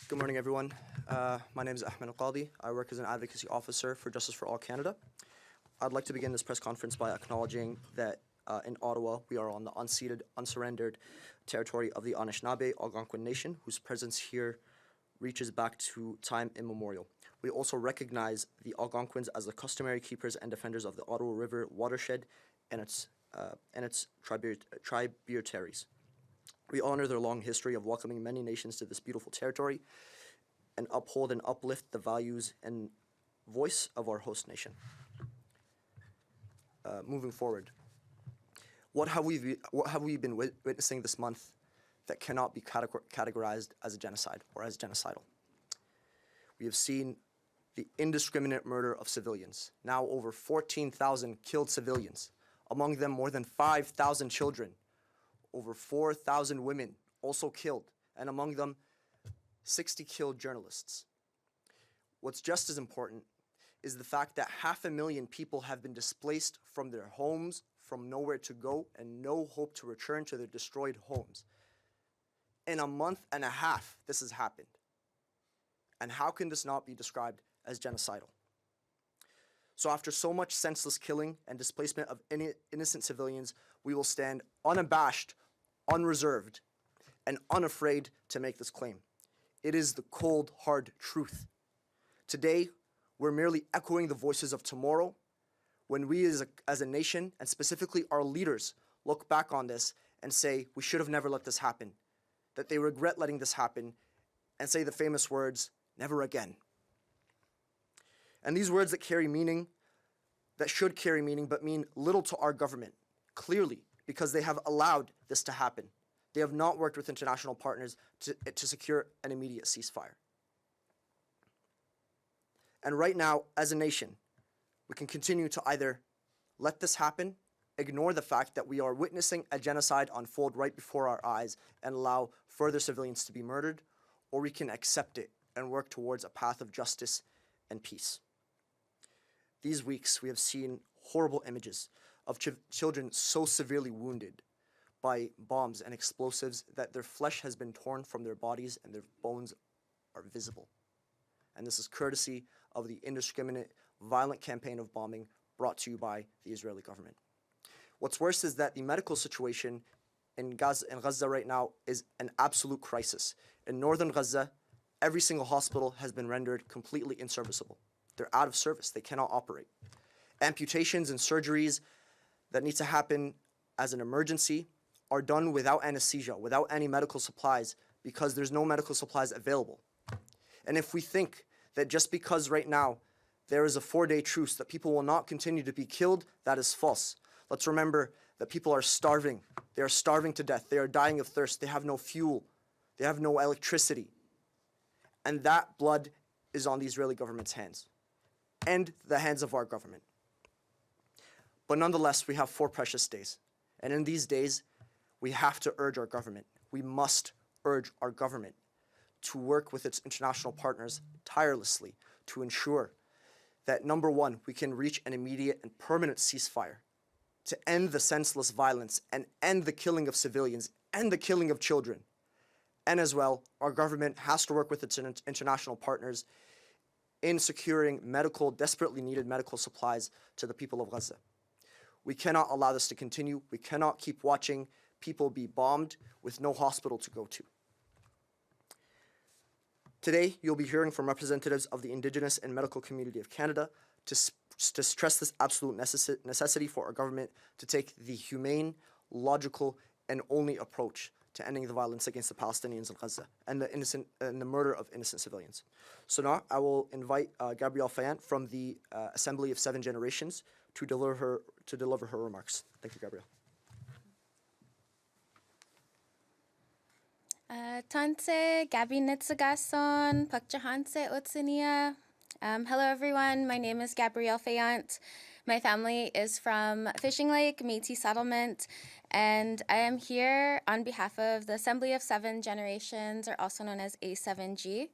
Good morning, everyone. My name is Ahmad Al-Qadi. I work as an advocacy officer for Justice for All Canada. I'd like to begin this press conference by acknowledging that in Ottawa, we are on the unceded, unsurrendered territory of the Anishinaabe Algonquin Nation, whose presence here reaches back to time immemorial. We also recognize the Algonquins as the customary keepers and defenders of the Ottawa River watershed and its tributaries. We honor their long history of welcoming many nations to this beautiful territory and uphold and uplift the values and voice of our host nation. Moving forward, what have we been witnessing this month that cannot be categorized as a genocide or as genocidal? We have seen the indiscriminate murder of civilians. Now over 14,000 killed civilians, among them more than 5,000 children, over 4,000 women also killed, and among them 60 killed journalists. What's just as important is the fact that 500,000 people have been displaced from their homes, from nowhere to go, and no hope to return to their destroyed homes. In a month and a half, this has happened. And how can this not be described as genocidal? So after so much senseless killing and displacement of innocent civilians, we will stand unabashed, unreserved, and unafraid to make this claim. It is the cold, hard truth. Today, we're merely echoing the voices of tomorrow when we as a nation, and specifically our leaders, look back on this and say, we should have never let this happen, that they regret letting this happen, and say the famous words, never again. And these words that carry meaning, that should carry meaning, but mean little to our government, clearly, because they have allowed this to happen. They have not worked with international partners to secure an immediate ceasefire. And right now, as a nation, we can continue to either let this happen, ignore the fact that we are witnessing a genocide unfold right before our eyes and allow further civilians to be murdered, or we can accept it and work towards a path of justice and peace. These weeks, we have seen horrible images of children so severely wounded by bombs and explosives that their flesh has been torn from their bodies and their bones are visible. And this is courtesy of the indiscriminate, violent campaign of bombing brought to you by the Israeli government. What's worse is that the medical situation in Gaza right now is an absolute crisis. In northern Gaza, every single hospital has been rendered completely inserviceable. They're out of service. They cannot operate. Amputations and surgeries that need to happen as an emergency are done without anesthesia, without any medical supplies, because there's no medical supplies available. And if we think that just because right now there is a 4-day truce that people will not continue to be killed, that is false. Let's remember that people are starving. They are starving to death. They are dying of thirst. They have no fuel. They have no electricity. And that blood is on the Israeli government's hands and the hands of our government. But nonetheless, we have 4 precious days. And in these days, we have to urge our government. We must urge our government to work with its international partners tirelessly to ensure that, number one, we can reach an immediate and permanent ceasefire to end the senseless violence and end the killing of civilians and the killing of children. And as well, our government has to work with its international partners in securing desperately needed medical supplies to the people of Gaza. We cannot allow this to continue. We cannot keep watching people be bombed with no hospital to go to. Today, you'll be hearing from representatives of the Indigenous and medical community of Canada to stress this absolute necessity for our government to take the humane, logical, and only approach to ending the violence against the Palestinians in Gaza and the murder of innocent civilians. So now I will invite Gabrielle Fayant from the Assembly of 7 Generations to deliver her remarks. Thank you, Gabrielle. Tante, Gabi Nitsagason, Pakjahanse Utsinia. Hello, everyone. My name is Gabrielle Fayant. My family is from Fishing Lake, Métis Settlement, and I am here on behalf of the Assembly of 7 Generations, or also known as A7G.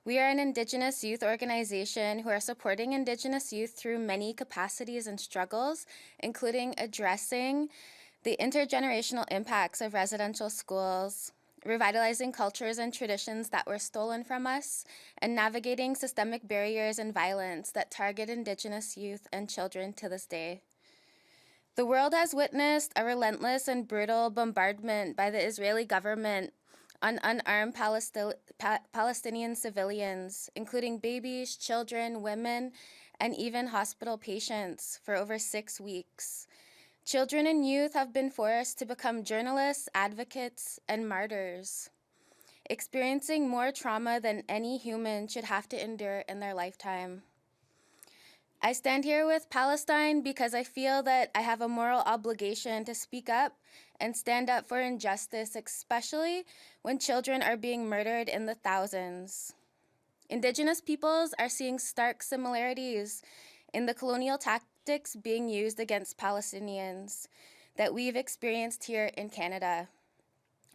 We are an Indigenous youth organization who are supporting Indigenous youth through many capacities and struggles, including addressing the intergenerational impacts of residential schools, revitalizing cultures and traditions that were stolen from us, and navigating systemic barriers and violence that target Indigenous youth and children to this day. The world has witnessed a relentless and brutal bombardment by the Israeli government on unarmed Palestinian civilians, including babies, children, women, and even hospital patients, for over 6 weeks. Children and youth have been forced to become journalists, advocates, and martyrs, experiencing more trauma than any human should have to endure in their lifetime. I stand here with Palestine because I feel that I have a moral obligation to speak up and stand up for injustice, especially when children are being murdered in the thousands. Indigenous peoples are seeing stark similarities in the colonial tactics being used against Palestinians that we've experienced here in Canada.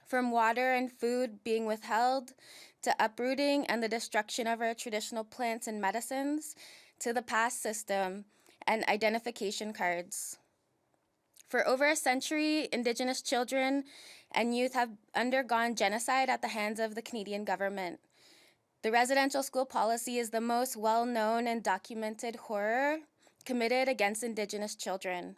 From water and food being withheld, to uprooting and the destruction of our traditional plants and medicines, to the pass system and identification cards. For over a century, Indigenous children and youth have undergone genocide at the hands of the Canadian government. The residential school policy is the most well-known and documented horror committed against Indigenous children.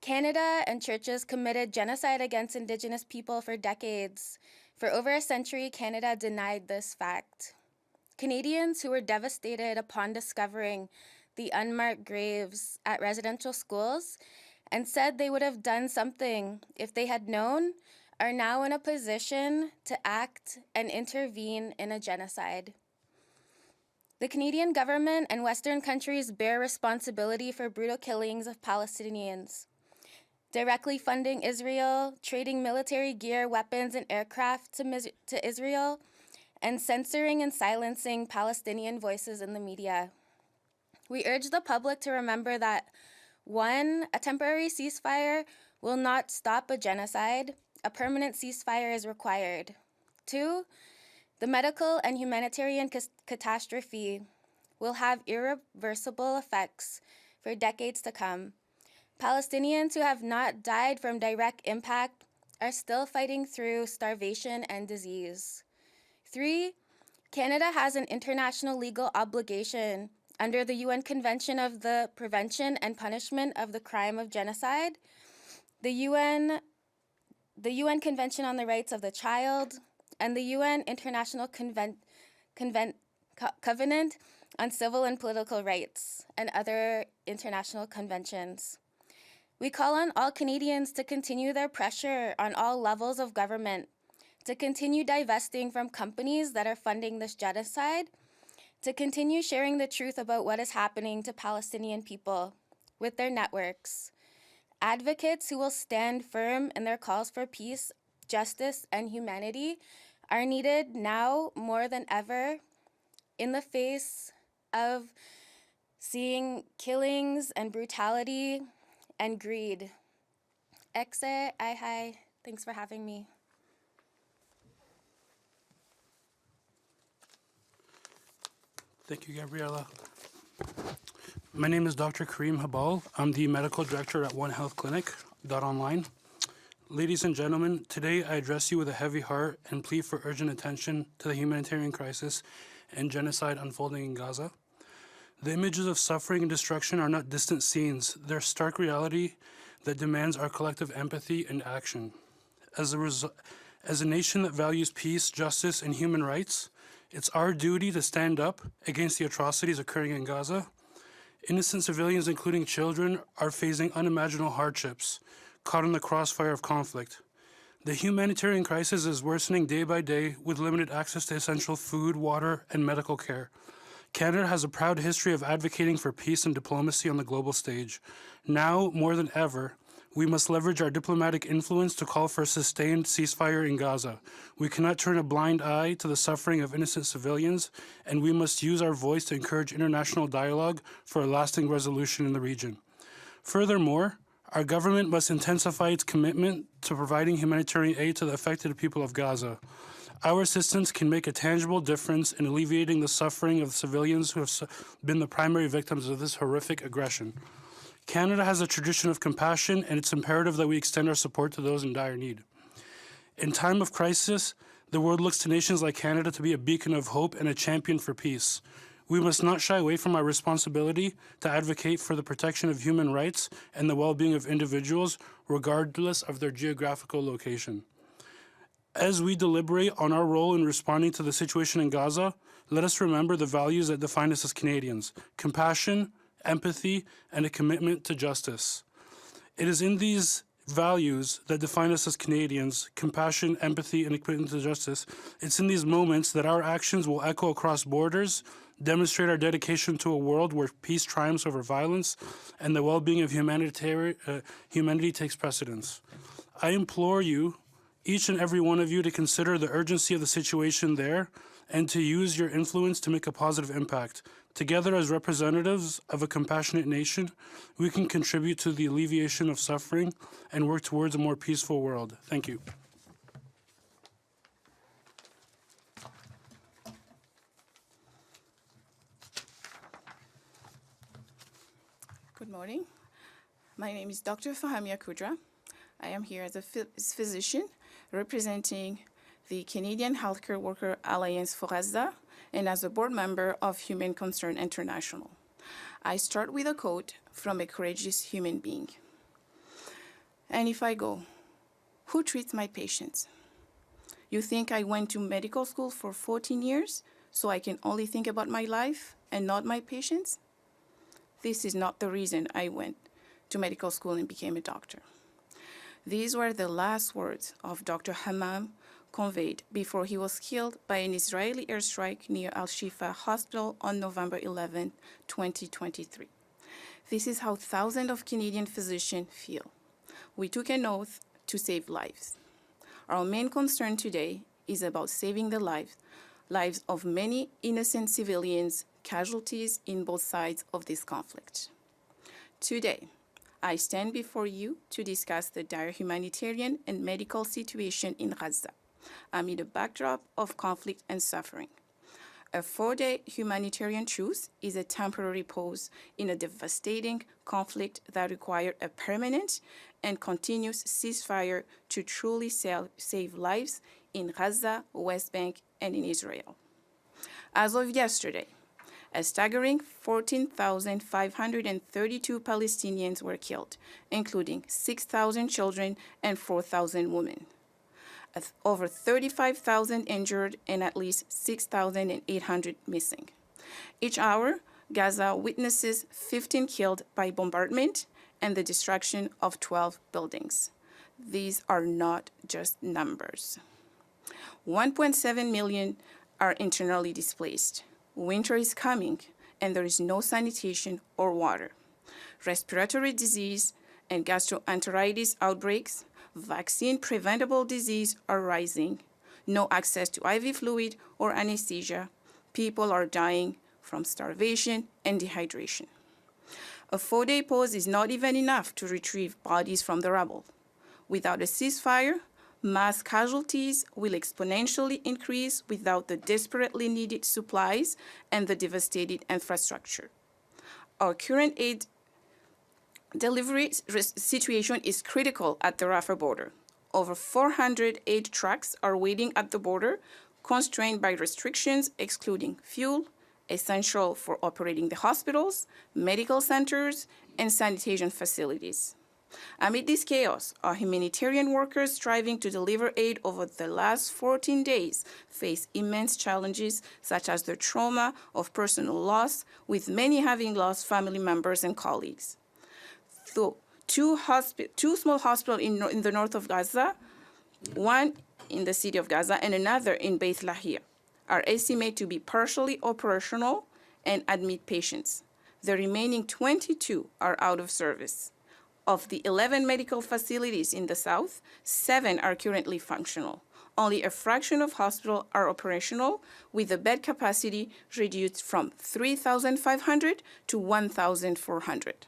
Canada and churches committed genocide against Indigenous people for decades. For over a century, Canada denied this fact. Canadians who were devastated upon discovering the unmarked graves at residential schools and said they would have done something if they had known are now in a position to act and intervene in a genocide. The Canadian government and Western countries bear responsibility for brutal killings of Palestinians, directly funding Israel, trading military gear, weapons, and aircraft to Israel, and censoring and silencing Palestinian voices in the media. We urge the public to remember that 1, a temporary ceasefire will not stop a genocide. A permanent ceasefire is required. 2, the medical and humanitarian catastrophe will have irreversible effects for decades to come. Palestinians who have not died from direct impact are still fighting through starvation and disease. 3, Canada has an international legal obligation under the UN Convention of the Prevention and Punishment of the Crime of Genocide, the UN Convention on the Rights of the Child, and the UN International Covenant on Civil and Political Rights, and other international conventions. We call on all Canadians to continue their pressure on all levels of government, to continue divesting from companies that are funding this genocide, to continue sharing the truth about what is happening to Palestinian people with their networks. Advocates who will stand firm in their calls for peace, justice, and humanity are needed now more than ever in the face of seeing killings and brutality and greed. Exe, Ai, thanks for having me. Thank you, Gabriella. My name is Dr. Karim Habbal. I'm the medical director at One Health Clinic, .online. Ladies and gentlemen, today I address you with a heavy heart and plea for urgent attention to the humanitarian crisis and genocide unfolding in Gaza. The images of suffering and destruction are not distant scenes. They're stark reality that demands our collective empathy and action. As a nation that values peace, justice, and human rights, it's our duty to stand up against the atrocities occurring in Gaza. Innocent civilians, including children, are facing unimaginable hardships, caught in the crossfire of conflict. The humanitarian crisis is worsening day by day with limited access to essential food, water, and medical care. Canada has a proud history of advocating for peace and diplomacy on the global stage. Now, more than ever, we must leverage our diplomatic influence to call for a sustained ceasefire in Gaza. We cannot turn a blind eye to the suffering of innocent civilians, and we must use our voice to encourage international dialogue for a lasting resolution in the region. Furthermore, our government must intensify its commitment to providing humanitarian aid to the affected people of Gaza. Our assistance can make a tangible difference in alleviating the suffering of civilians who have been the primary victims of this horrific aggression. Canada has a tradition of compassion, and it's imperative that we extend our support to those in dire need. In time of crisis, the world looks to nations like Canada to be a beacon of hope and a champion for peace. We must not shy away from our responsibility to advocate for the protection of human rights and the well-being of individuals, regardless of their geographical location. As we deliberate on our role in responding to the situation in Gaza, let us remember the values that define us as Canadians: compassion, empathy, and a commitment to justice. It is in these values that define us as Canadians: compassion, empathy, and a commitment to justice. It's in these moments that our actions will echo across borders, demonstrate our dedication to a world where peace triumphs over violence and the well-being of humanity takes precedence. I implore you, each and every one of you, to consider the urgency of the situation there and to use your influence to make a positive impact. Together as representatives of a compassionate nation, we can contribute to the alleviation of suffering and work towards a more peaceful world. Thank you. Good morning. My name is Dr. Fahamia Koudra. I am here as a physician representing the Canadian Healthcare Worker Alliance for Gaza and as a board member of Human Concern International. I start with a quote from a courageous human being. And if I go, who treats my patients? You think I went to medical school for 14 years so I can only think about my life and not my patients? This is not the reason I went to medical school and became a doctor. These were the last words of Dr. Hammam conveyed before he was killed by an Israeli airstrike near Al-Shifa Hospital on November 11, 2023. This is how thousands of Canadian physicians feel. We took an oath to save lives. Our main concern today is about saving the lives of many innocent civilians, casualties in both sides of this conflict. Today, I stand before you to discuss the dire humanitarian and medical situation in Gaza amid a backdrop of conflict and suffering. A 4-day humanitarian truce is a temporary pause in a devastating conflict that requires a permanent and continuous ceasefire to truly save lives in Gaza, West Bank, and in Israel. As of yesterday, a staggering 14,532 Palestinians were killed, including 6,000 children and 4,000 women. Over 35,000 injured and at least 6,800 missing. Each hour, Gaza witnesses 15 killed by bombardment and the destruction of 12 buildings. These are not just numbers. 1.7 million are internally displaced. Winter is coming, and there is no sanitation or water. Respiratory disease and gastroenteritis outbreaks, vaccine-preventable disease are rising, no access to IV fluid or anesthesia. People are dying from starvation and dehydration. A 4-day pause is not even enough to retrieve bodies from the rubble. Without a ceasefire, mass casualties will exponentially increase without the desperately needed supplies and the devastated infrastructure. Our current aid delivery situation is critical at the Rafah border. Over 400 aid trucks are waiting at the border, constrained by restrictions excluding fuel, essential for operating the hospitals, medical centers, and sanitation facilities. Amid this chaos, our humanitarian workers striving to deliver aid over the last 14 days face immense challenges, such as the trauma of personal loss, with many having lost family members and colleagues. So, two small hospitals in the north of Gaza, one in the city of Gaza and another in Beit Lahia, are estimated to be partially operational and admit patients. The remaining 22 are out of service. Of the 11 medical facilities in the south, 7 are currently functional. Only a fraction of hospitals are operational, with the bed capacity reduced from 3,500 to 1,400.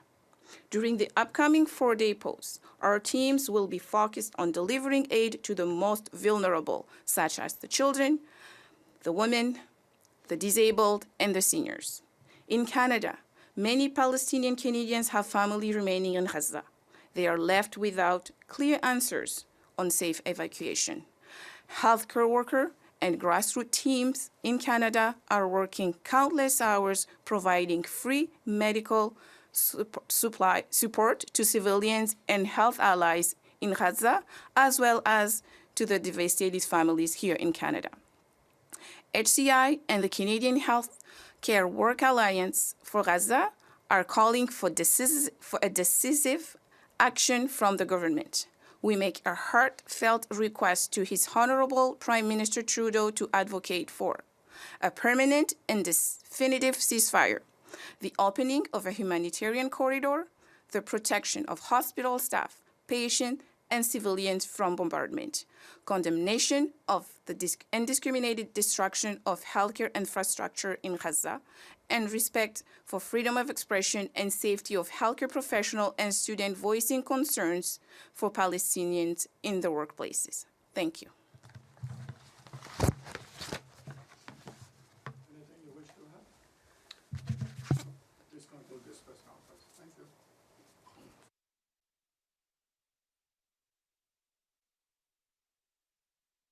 During the upcoming 4-day pause, our teams will be focused on delivering aid to the most vulnerable, such as the children, the women, the disabled, and the seniors. In Canada, many Palestinian Canadians have family remaining in Gaza. They are left without clear answers on safe evacuation. Healthcare workers and grassroots teams in Canada are working countless hours providing free medical support to civilians and health allies in Gaza, as well as to the devastated families here in Canada. HCI and the Canadian Health Care Work Alliance for Gaza are calling for a decisive action from the government. We make a heartfelt request to His Honorable Prime Minister Trudeau to advocate for a permanent and definitive ceasefire, the opening of a humanitarian corridor, the protection of hospital staff, patients, and civilians from bombardment, condemnation of the indiscriminated destruction of healthcare infrastructure in Gaza, and respect for freedom of expression and safety of healthcare professionals and students voicing concerns for Palestinians in the workplaces. Thank you.